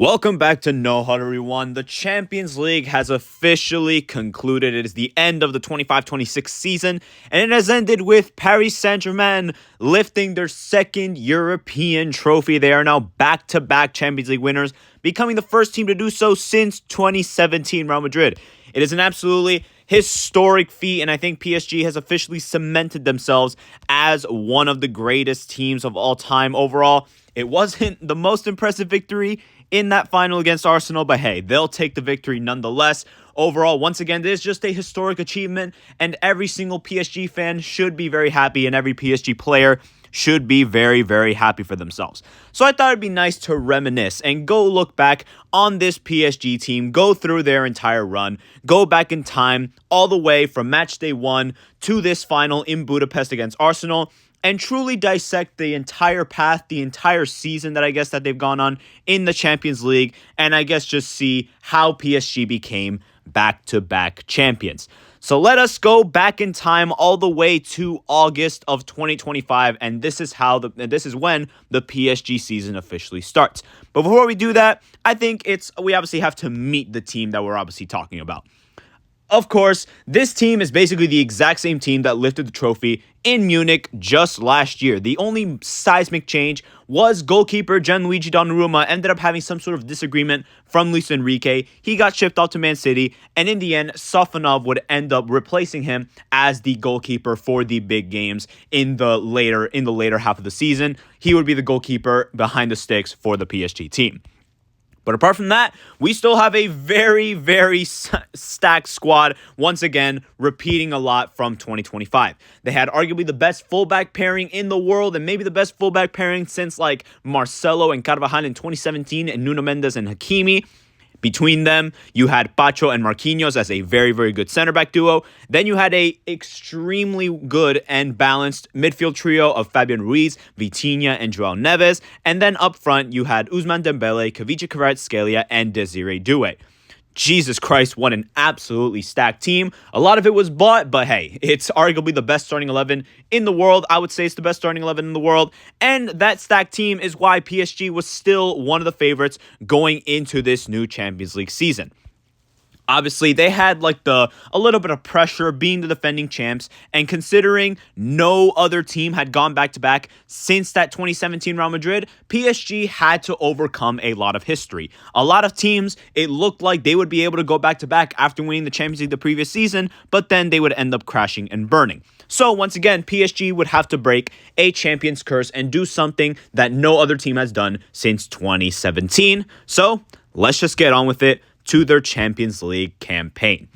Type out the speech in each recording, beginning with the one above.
Welcome back to No Huddle, everyone. The Champions League has officially concluded. It is the end of the 25-26 season, and it has ended with Paris Saint-Germain lifting their second European trophy. They are now back-to-back Champions League winners, becoming the first team to do so since 2017 Real Madrid. It is an absolutely historic feat, and I think PSG has officially cemented themselves as one of the greatest teams of all time overall. It wasn't the most impressive victory in that final against Arsenal, but hey, they'll take the victory nonetheless. Overall, once again, this is just a historic achievement, and every single PSG fan should be very happy, and every PSG player should be very, very happy for themselves. So I thought it'd be nice to reminisce and go look back on this PSG team, go through their entire run, go back in time all the way from match day 1 to this final in Budapest against Arsenal, and truly dissect the entire path, the entire season that they've gone on in the Champions League, and I guess just see how PSG became back-to-back champions. So let us go back in time all the way to August of 2025, and this is when the PSG season officially starts. But before we do that, I think we obviously have to meet the team that we're obviously talking about. Of course, this team is basically the exact same team that lifted the trophy in Munich just last year. The only seismic change was goalkeeper Gianluigi Donnarumma ended up having some sort of disagreement from Luis Enrique. He got shipped out to Man City, and in the end, Sofonov would end up replacing him as the goalkeeper for the big games in the later half of the season. He would be the goalkeeper behind the sticks for the PSG team. But apart from that, we still have a very, very stacked squad, once again, repeating a lot from 2025. They had arguably the best fullback pairing in the world, and maybe the best fullback pairing since like Marcelo and Carvajal in 2017, and Nuno Mendes and Hakimi. Between them, you had Pacho and Marquinhos as a very, very good center back duo. Then you had a extremely good and balanced midfield trio of Fabian Ruiz, Vitinha, and Joao Neves. And then up front, you had Ousmane Dembele, Kavicha Kvaratskhelia, and Desiree Doué. Jesus Christ, what an absolutely stacked team. A lot of it was bought, but hey, it's arguably the best starting 11 in the world. I would say it's the best starting 11 in the world. And that stacked team is why PSG was still one of the favorites going into this new Champions League season. Obviously, they had a little bit of pressure being the defending champs, and considering no other team had gone back-to-back since that 2017 Real Madrid, PSG had to overcome a lot of history. A lot of teams, it looked like they would be able to go back-to-back after winning the Champions League the previous season, but then they would end up crashing and burning. So once again, PSG would have to break a champion's curse and do something that no other team has done since 2017. So let's just get on with it to their Champions League campaign.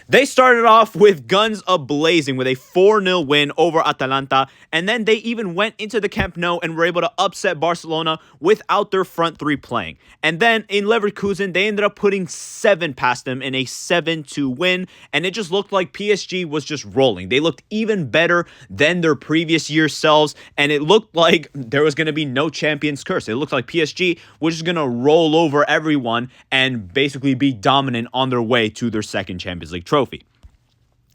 They started off with guns a-blazing with a 4-0 win over Atalanta, and then they even went into the Camp Nou and were able to upset Barcelona without their front three playing. And then in Leverkusen, they ended up putting 7 past them in a 7-2 win, and it just looked like PSG was just rolling. They looked even better than their previous year selves, and it looked like there was going to be no champion's curse. It looked like PSG was just going to roll over everyone and basically be dominant on their way to their second Champions League trophy.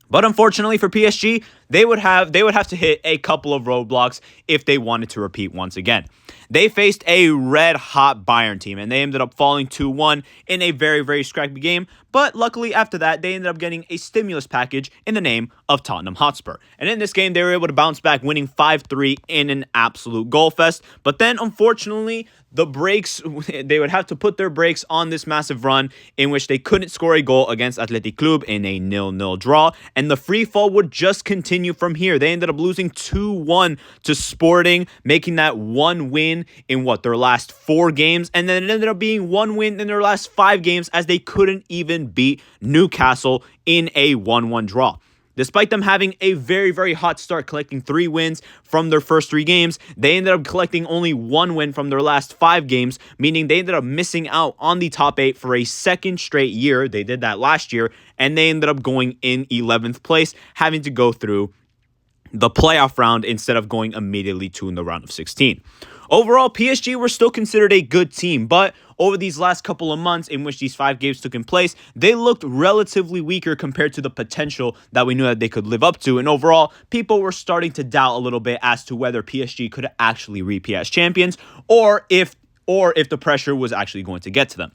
But unfortunately for PSG, they would have to hit a couple of roadblocks if they wanted to repeat once again. They faced a red-hot Bayern team, and they ended up falling 2-1 in a very, very scrappy game. But luckily, after that, they ended up getting a stimulus package in the name of Tottenham Hotspur. And in this game, they were able to bounce back, winning 5-3 in an absolute goal fest. But then, unfortunately, they would have to put their brakes on this massive run in which they couldn't score a goal against Athletic Club in a 0-0 draw. And the free fall would just continue from here. They ended up losing 2-1 to Sporting, making that one win in their last 4 games, and then it ended up being 1 win in their last 5 games as they couldn't even beat Newcastle in a 1-1 draw. Despite them having a very, very hot start, collecting 3 wins from their first 3 games, they ended up collecting only 1 win from their last 5 games, meaning they ended up missing out on the top 8 for a second straight year. They did that last year, and they ended up going in 11th place, having to go through the playoff round instead of going immediately to the round of 16. Overall, PSG were still considered a good team, but over these last couple of months in which these 5 games took in place, they looked relatively weaker compared to the potential that we knew that they could live up to. And overall, people were starting to doubt a little bit as to whether PSG could actually repeat as champions, or if or if the pressure was actually going to get to them.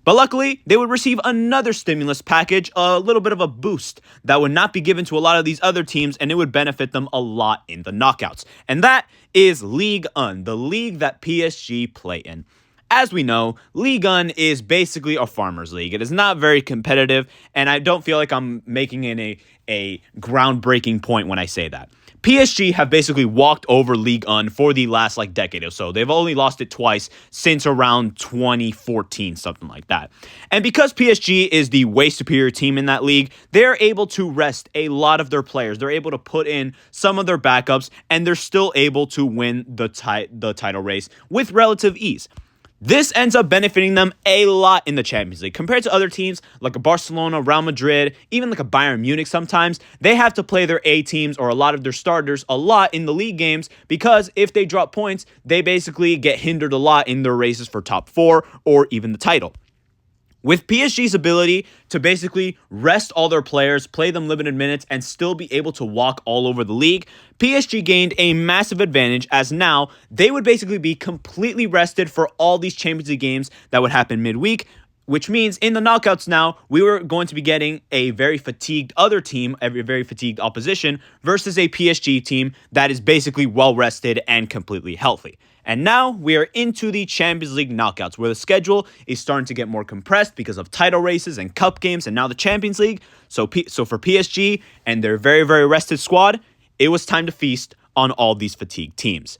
But luckily, they would receive another stimulus package, a little bit of a boost that would not be given to a lot of these other teams, and it would benefit them a lot in the knockouts. And that is Ligue 1, the league that PSG play in. As we know, Ligue 1 is basically a farmers league. It is not very competitive, and I don't feel like I'm making it a groundbreaking point when I say that. PSG have basically walked over Ligue 1 for the last decade or so. They've only lost it twice since around 2014, something like that. And because PSG is the way superior team in that league, they're able to rest a lot of their players. They're able to put in some of their backups, and they're still able to win the title race with relative ease. This ends up benefiting them a lot in the Champions League. Compared to other teams like a Barcelona, Real Madrid, even like a Bayern Munich sometimes, they have to play their A teams or a lot of their starters a lot in the league games because if they drop points, they basically get hindered a lot in their races for top 4 or even the title. With PSG's ability to basically rest all their players, play them limited minutes, and still be able to walk all over the league, PSG gained a massive advantage as now they would basically be completely rested for all these Champions League games that would happen midweek, which means in the knockouts now, we were going to be getting a very fatigued other team, a very fatigued opposition, versus a PSG team that is basically well-rested and completely healthy. And now we are into the Champions League knockouts, where the schedule is starting to get more compressed because of title races and cup games and now the Champions League. So for PSG and their very, very rested squad, it was time to feast on all these fatigued teams.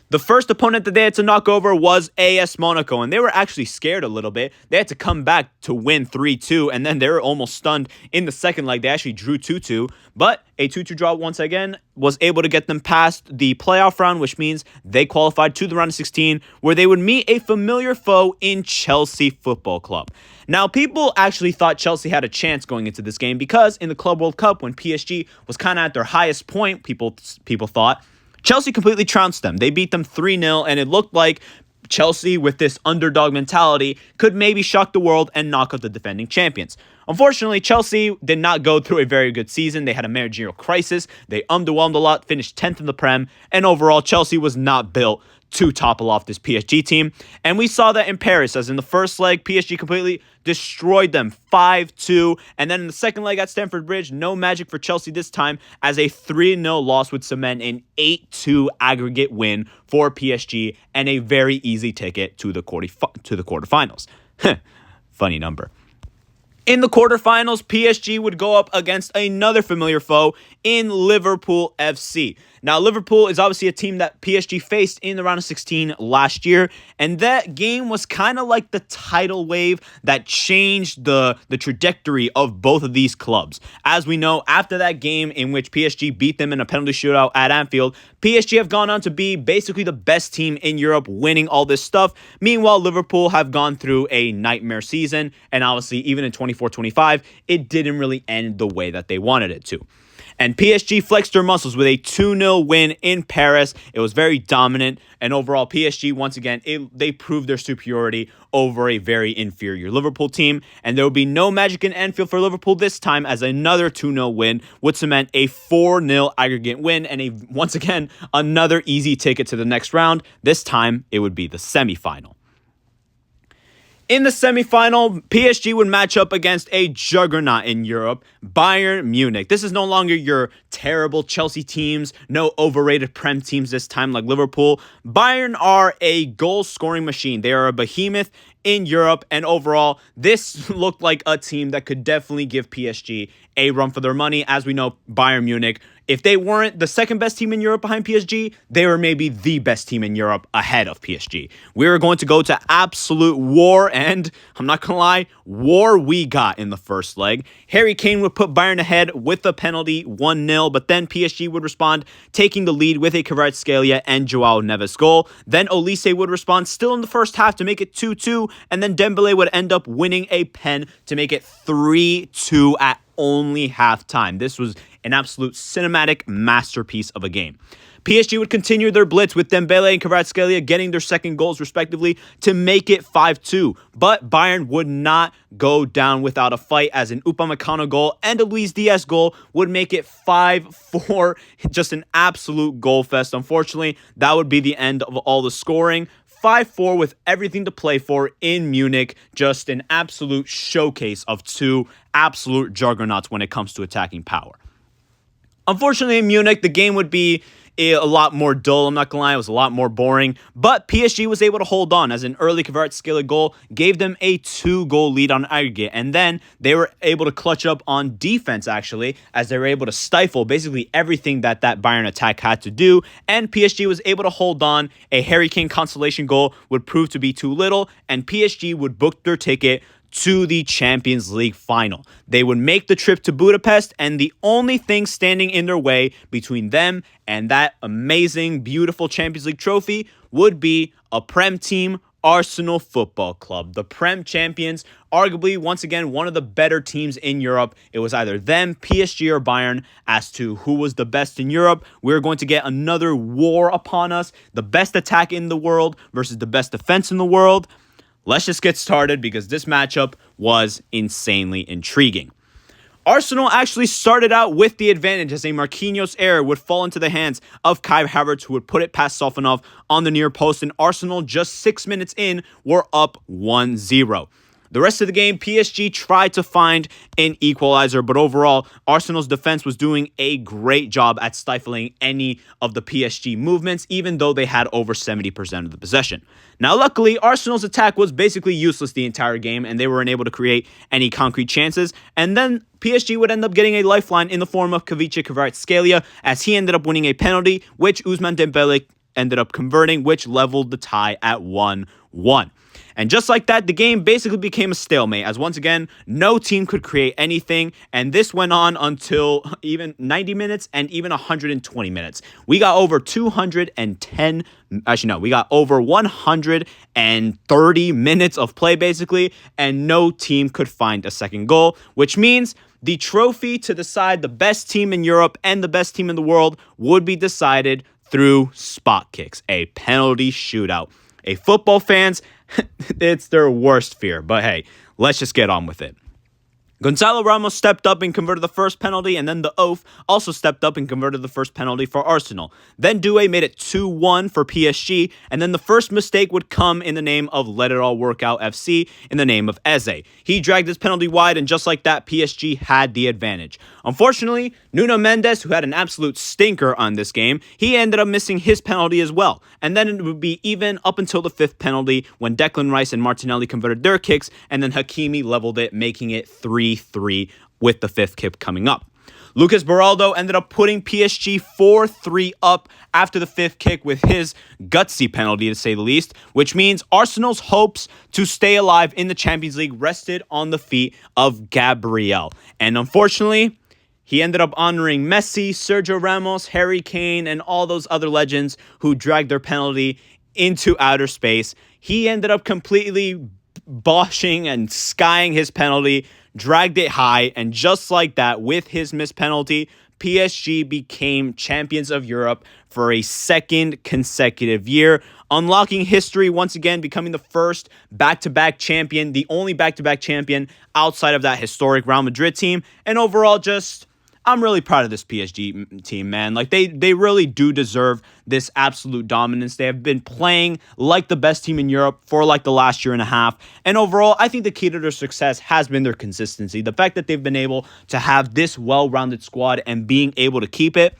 The first opponent that they had to knock over was AS Monaco, and they were actually scared a little bit. They had to come back to win 3-2, and then they were almost stunned in the second leg. They actually drew 2-2, but a 2-2 draw once again was able to get them past the playoff round, which means they qualified to the round of 16, where they would meet a familiar foe in Chelsea Football Club. Now, people actually thought Chelsea had a chance going into this game because in the Club World Cup, when PSG was kind of at their highest point, people thought, Chelsea completely trounced them. They beat them 3-0, and it looked like Chelsea, with this underdog mentality, could maybe shock the world and knock out the defending champions. Unfortunately, Chelsea did not go through a very good season. They had a managerial crisis. They underwhelmed a lot, finished 10th in the Prem, and overall, Chelsea was not built to topple off this PSG team. And we saw that in Paris, as in the first leg, PSG completely destroyed them 5-2. And then in the second leg at Stamford Bridge, no magic for Chelsea this time, as a 3-0 loss would cement an 8-2 aggregate win for PSG and a very easy ticket to the quarterfinals. Funny number. In the quarterfinals, PSG would go up against another familiar foe in Liverpool FC. Now, Liverpool is obviously a team that PSG faced in the round of 16 last year, and that game was kind of like the tidal wave that changed the trajectory of both of these clubs. As we know, after that game in which PSG beat them in a penalty shootout at Anfield, PSG have gone on to be basically the best team in Europe, winning all this stuff. Meanwhile, Liverpool have gone through a nightmare season, and obviously, even in 24-25, it didn't really end the way that they wanted it to. And PSG flexed their muscles with a 2-0 win in Paris. It was very dominant. And overall, PSG, once again, they proved their superiority over a very inferior Liverpool team. And there will be no magic in Anfield for Liverpool this time, as another 2-0 win would cement a 4-0 aggregate win and once again, another easy ticket to the next round. This time, it would be the semifinal. In the semifinal, PSG would match up against a juggernaut in Europe, Bayern Munich. This is no longer your terrible Chelsea teams, no overrated Prem teams this time like Liverpool. Bayern are a goal-scoring machine. They are a behemoth in Europe, and overall, this looked like a team that could definitely give PSG a run for their money. As we know, Bayern Munich, if they weren't the second best team in Europe behind PSG, they were maybe the best team in Europe ahead of PSG. We were going to go to absolute war, and I'm not going to lie, war we got in the first leg. Harry Kane would put Bayern ahead with a penalty 1-0, but then PSG would respond, taking the lead with a Kvaratskhelia and Joao Neves goal. Then Olise would respond still in the first half to make it 2-2, and then Dembele would end up winning a pen to make it 3-2 at only halftime. This was an absolute cinematic masterpiece of a game. PSG would continue their blitz with Dembele and Kvaratskhelia getting their second goals respectively to make it 5-2. But Bayern would not go down without a fight, as an Upamecano goal and a Luis Diaz goal would make it 5-4. Just an absolute goal fest. Unfortunately, that would be the end of all the scoring. 5-4 with everything to play for in Munich. Just an absolute showcase of two absolute juggernauts when it comes to attacking power. Unfortunately, in Munich, the game would be a lot more dull. I'm not going to lie, it was a lot more boring. But PSG was able to hold on as an early Kvaratskhelia goal gave them a 2-goal lead on aggregate. And then they were able to clutch up on defense, actually, as they were able to stifle basically everything that Bayern attack had to do. And PSG was able to hold on. A Harry Kane consolation goal would prove to be too little, and PSG would book their ticket to the Champions League final. They would make the trip to Budapest, and the only thing standing in their way between them and that amazing, beautiful Champions League trophy would be a Prem team, Arsenal Football Club. The Prem champions, arguably, once again, one of the better teams in Europe. It was either them, PSG, or Bayern as to who was the best in Europe. We're going to get another war upon us. The best attack in the world versus the best defense in the world. Let's just get started because this matchup was insanely intriguing. Arsenal actually started out with the advantage as a Marquinhos error would fall into the hands of Kai Havertz, who would put it past Sofanov on the near post, and Arsenal, just 6 minutes in, were up 1-0. The rest of the game, PSG tried to find an equalizer, but overall, Arsenal's defense was doing a great job at stifling any of the PSG movements, even though they had over 70% of the possession. Now, luckily, Arsenal's attack was basically useless the entire game, and they weren't able to create any concrete chances. And then PSG would end up getting a lifeline in the form of Kvaratskhelia, as he ended up winning a penalty, which Ousmane Dembele ended up converting, which leveled the tie at 1-1. And just like that, the game basically became a stalemate, as once again, no team could create anything, and this went on until even 90 minutes and even 120 minutes. We got over 130 minutes of play, basically, and no team could find a second goal, which means the trophy to decide the best team in Europe and the best team in the world would be decided through spot kicks, a penalty shootout. A football fans, it's their worst fear. But hey, let's just get on with it. Gonzalo Ramos stepped up and converted the first penalty, and then the Oaf also stepped up and converted the first penalty for Arsenal. Then Doué made it 2-1 for PSG, and then the first mistake would come in the name of Let It All Work Out FC, in the name of Eze. He dragged his penalty wide, and just like that, PSG had the advantage. Unfortunately, Nuno Mendes, who had an absolute stinker on this game, he ended up missing his penalty as well. And then it would be even up until the fifth penalty when Declan Rice and Martinelli converted their kicks, and then Hakimi leveled it, making it 3-3 with the fifth kick coming up. Lucas Beraldo ended up putting PSG 4-3 up after the fifth kick with his gutsy penalty, to say the least, which means Arsenal's hopes to stay alive in the Champions League rested on the feet of Gabriel. And unfortunately, he ended up honoring Messi, Sergio Ramos, Harry Kane, and all those other legends who dragged their penalty into outer space. He ended up completely boshing and skying his penalty, dragged it high, and just like that, with his missed penalty, PSG became champions of Europe for a second consecutive year, unlocking history once again, becoming the first back-to-back champion, the only back-to-back champion outside of that historic Real Madrid team, and overall I'm really proud of this PSG team, man. Like, they really do deserve this absolute dominance. They have been playing like the best team in Europe for like the last year and a half. And overall, I think the key to their success has been their consistency. The fact that they've been able to have this well-rounded squad and being able to keep it.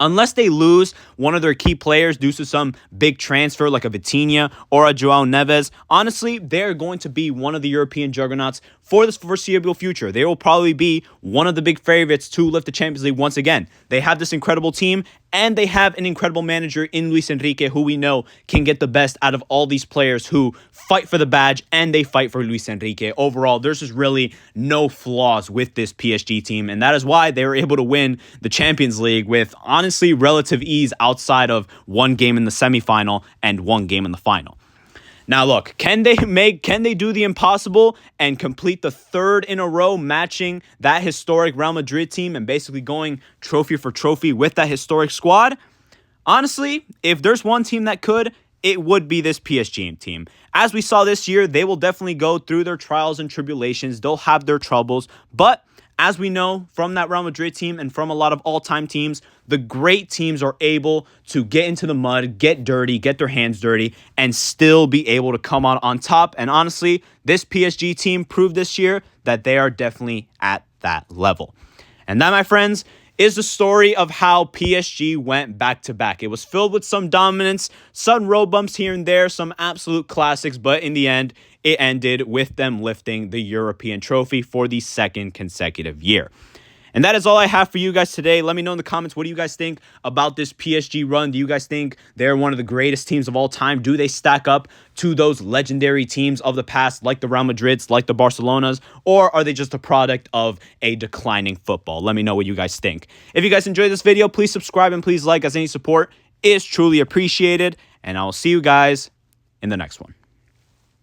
Unless they lose one of their key players due to some big transfer like a Vitinha or a João Neves, honestly, they're going to be one of the European juggernauts for this foreseeable future. They will probably be one of the big favorites to lift the Champions League once again. They have this incredible team, and they have an incredible manager in Luis Enrique, who we know can get the best out of all these players who fight for the badge and they fight for Luis Enrique. Overall, there's just really no flaws with this PSG team, and that is why they were able to win the Champions League with honestly relative ease outside of one game in the semifinal and one game in the final. Now look, can they do the impossible and complete the third in a row matching that historic Real Madrid team and basically going trophy for trophy with that historic squad? Honestly, if there's one team that could, it would be this PSG team. As we saw this year, they will definitely go through their trials and tribulations. They'll have their troubles, but As we know from that Real Madrid team and from a lot of all-time teams, the great teams are able to get into the mud, get dirty, get their hands dirty, and still be able to come out on top. And honestly, this PSG team proved this year that they are definitely at that level. And that, my friends, is the story of how PSG went back-to-back. It was filled with some dominance, some road bumps here and there, some absolute classics, but in the end, it ended with them lifting the European trophy for the second consecutive year. And that is all I have for you guys today. Let me know in the comments, what do you guys think about this PSG run? Do you guys think they're one of the greatest teams of all time? Do they stack up to those legendary teams of the past, like the Real Madrids, like the Barcelonas? Or are they just a product of a declining football? Let me know what you guys think. If you guys enjoyed this video, please subscribe and please like, as any support is truly appreciated. And I will see you guys in the next one.